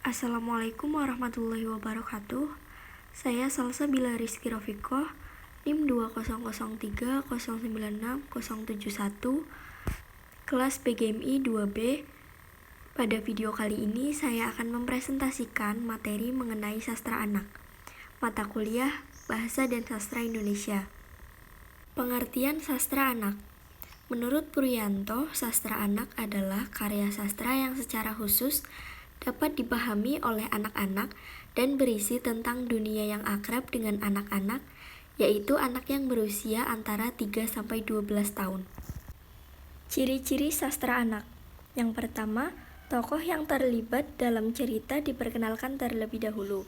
Assalamualaikum warahmatullahi wabarakatuh. Saya Salsa Bila Rizky Rofikoh, NIM 2003096071, kelas PGMI 2B. Pada video kali ini saya akan mempresentasikan materi mengenai sastra anak, mata kuliah Bahasa dan Sastra Indonesia. Pengertian sastra anak. Menurut Puryanto, sastra anak adalah karya sastra yang secara khusus dapat dipahami oleh anak-anak dan berisi tentang dunia yang akrab dengan anak-anak, yaitu anak yang berusia antara 3-12 tahun. Ciri-ciri sastra anak. Yang pertama, tokoh yang terlibat dalam cerita diperkenalkan terlebih dahulu.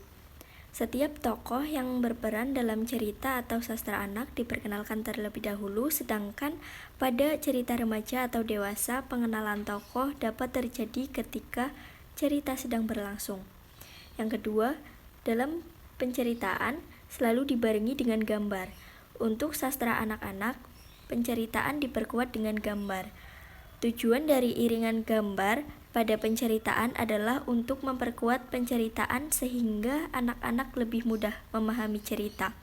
Setiap tokoh yang berperan dalam cerita atau sastra anak diperkenalkan terlebih dahulu, sedangkan pada cerita remaja atau dewasa, pengenalan tokoh dapat terjadi ketika cerita sedang berlangsung. Yang kedua, dalam penceritaan selalu dibarengi dengan gambar. Untuk sastra anak-anak, penceritaan diperkuat dengan gambar. Tujuan dari iringan gambar pada penceritaan adalah untuk memperkuat penceritaan sehingga anak-anak lebih mudah memahami cerita.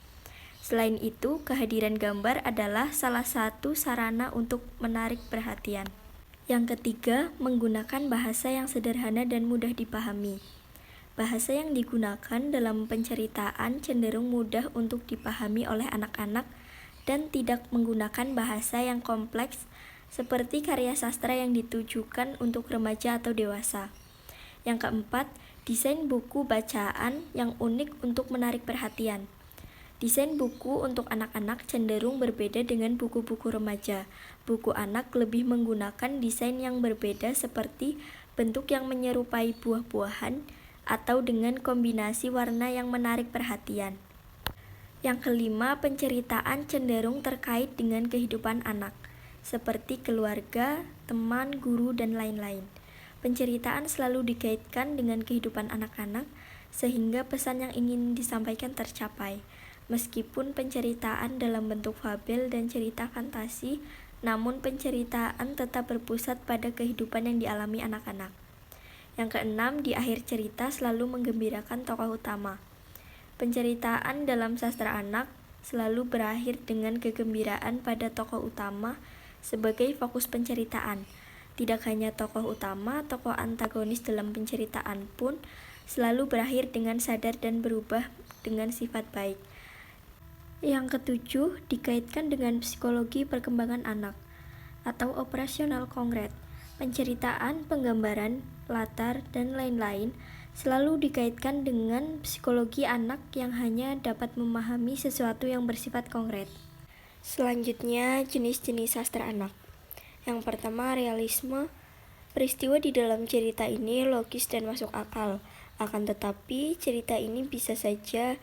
Selain itu, kehadiran gambar adalah salah satu sarana untuk menarik perhatian. Yang ketiga, menggunakan bahasa yang sederhana dan mudah dipahami. Bahasa yang digunakan dalam penceritaan cenderung mudah untuk dipahami oleh anak-anak dan tidak menggunakan bahasa yang kompleks seperti karya sastra yang ditujukan untuk remaja atau dewasa. Yang keempat, desain buku bacaan yang unik untuk menarik perhatian. Desain buku untuk anak-anak cenderung berbeda dengan buku-buku remaja. Buku anak lebih menggunakan desain yang berbeda seperti bentuk yang menyerupai buah-buahan atau dengan kombinasi warna yang menarik perhatian. Yang kelima, penceritaan cenderung terkait dengan kehidupan anak, seperti keluarga, teman, guru, dan lain-lain. Penceritaan selalu dikaitkan dengan kehidupan anak-anak, sehingga pesan yang ingin disampaikan tercapai. Meskipun penceritaan dalam bentuk fabel dan cerita fantasi, namun penceritaan tetap berpusat pada kehidupan yang dialami anak-anak. Yang keenam, di akhir cerita selalu menggembirakan tokoh utama. Penceritaan dalam sastra anak selalu berakhir dengan kegembiraan pada tokoh utama sebagai fokus penceritaan. Tidak hanya tokoh utama, tokoh antagonis dalam penceritaan pun selalu berakhir dengan sadar dan berubah dengan sifat baik. Yang ketujuh, dikaitkan dengan psikologi perkembangan anak atau operasional konkret. Penceritaan, penggambaran, latar, dan lain-lain selalu dikaitkan dengan psikologi anak yang hanya dapat memahami sesuatu yang bersifat konkret. Selanjutnya, jenis-jenis sastra anak. Yang pertama, realisme. Peristiwa di dalam cerita ini logis dan masuk akal. Akan tetapi, cerita ini bisa saja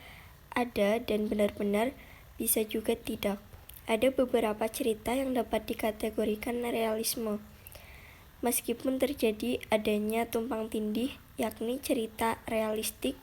ada dan benar-benar, bisa juga tidak. Ada beberapa cerita yang dapat dikategorikan realisme, meskipun terjadi adanya tumpang tindih, yakni cerita realistik,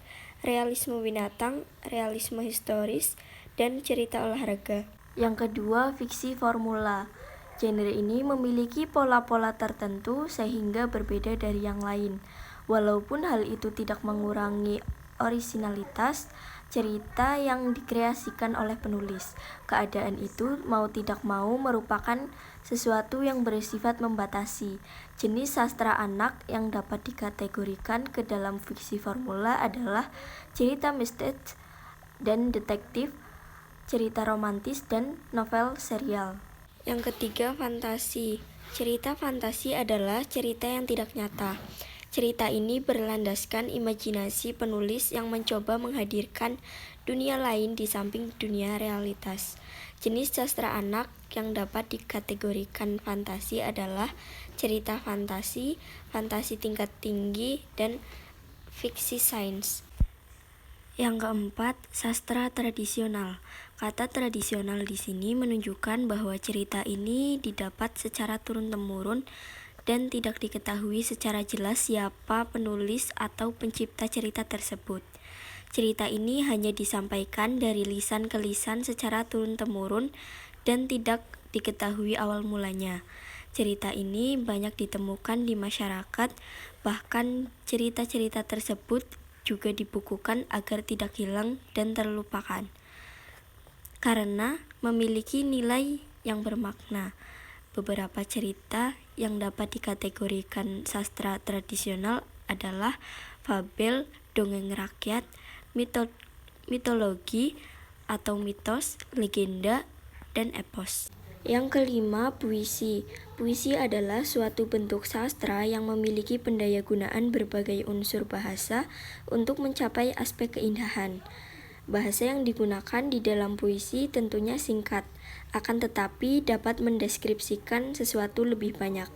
realisme binatang, realisme historis, dan cerita olahraga. Yang kedua, fiksi formula. Genre ini memiliki pola-pola tertentu sehingga berbeda dari yang lain. Walaupun hal itu tidak mengurangi orisinalitas cerita yang dikreasikan oleh penulis, keadaan itu mau tidak mau merupakan sesuatu yang bersifat membatasi. Jenis sastra anak yang dapat dikategorikan ke dalam fiksi formula adalah cerita misteri dan detektif, cerita romantis, dan novel serial. Yang ketiga, fantasi. Cerita fantasi adalah cerita yang tidak nyata. Cerita ini berlandaskan imajinasi penulis yang mencoba menghadirkan dunia lain di samping dunia realitas. Jenis sastra anak yang dapat dikategorikan fantasi adalah cerita fantasi, fantasi tingkat tinggi, dan fiksi sains. Yang keempat, sastra tradisional. Kata tradisional di sini menunjukkan bahwa cerita ini didapat secara turun-temurun dan tidak diketahui secara jelas siapa penulis atau pencipta cerita tersebut. Cerita ini hanya disampaikan dari lisan ke lisan secara turun-temurun dan tidak diketahui awal mulanya. Cerita ini banyak ditemukan di masyarakat, bahkan cerita-cerita tersebut juga dibukukan agar tidak hilang dan terlupakan, karena memiliki nilai yang bermakna. Beberapa cerita yang dapat dikategorikan sastra tradisional adalah fabel, dongeng rakyat, mitologi atau mitos, legenda, dan epos. Yang kelima, puisi. Puisi adalah suatu bentuk sastra yang memiliki pendayagunaan berbagai unsur bahasa untuk mencapai aspek keindahan. Bahasa yang digunakan di dalam puisi tentunya singkat, akan tetapi dapat mendeskripsikan sesuatu lebih banyak.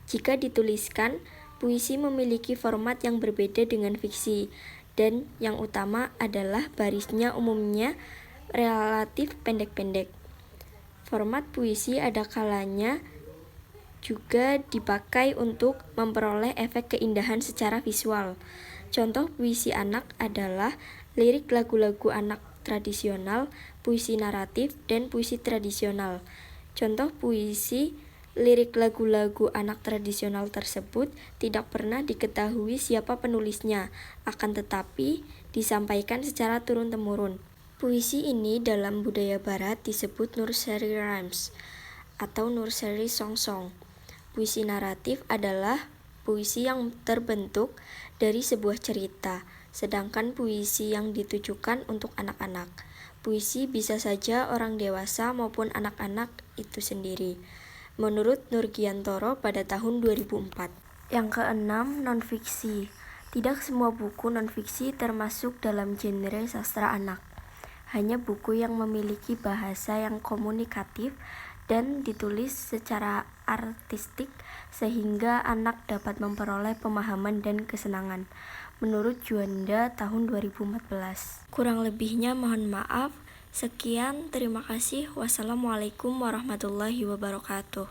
Jika dituliskan, puisi memiliki format yang berbeda dengan fiksi, dan yang utama adalah barisnya umumnya relatif pendek-pendek. Format puisi ada kalanya juga dipakai untuk memperoleh efek keindahan secara visual. Contoh puisi anak adalah lirik lagu-lagu anak tradisional, puisi naratif, dan puisi tradisional. Contoh puisi lirik lagu-lagu anak tradisional tersebut tidak pernah diketahui siapa penulisnya, akan tetapi disampaikan secara turun-temurun. Puisi ini dalam budaya barat disebut nursery rhymes atau nursery song-song. Puisi naratif adalah puisi yang terbentuk dari sebuah cerita, sedangkan puisi yang ditujukan untuk anak-anak. Puisi bisa saja orang dewasa maupun anak-anak itu sendiri. Menurut Nurgiantoro pada tahun 2004. Yang keenam, non-fiksi. Tidak semua buku non-fiksi termasuk dalam genre sastra anak. Hanya buku yang memiliki bahasa yang komunikatif dan ditulis secara artistik sehingga anak dapat memperoleh pemahaman dan kesenangan. Menurut Juanda tahun 2014. Kurang lebihnya mohon maaf. Sekian, terima kasih. Wassalamualaikum warahmatullahi wabarakatuh.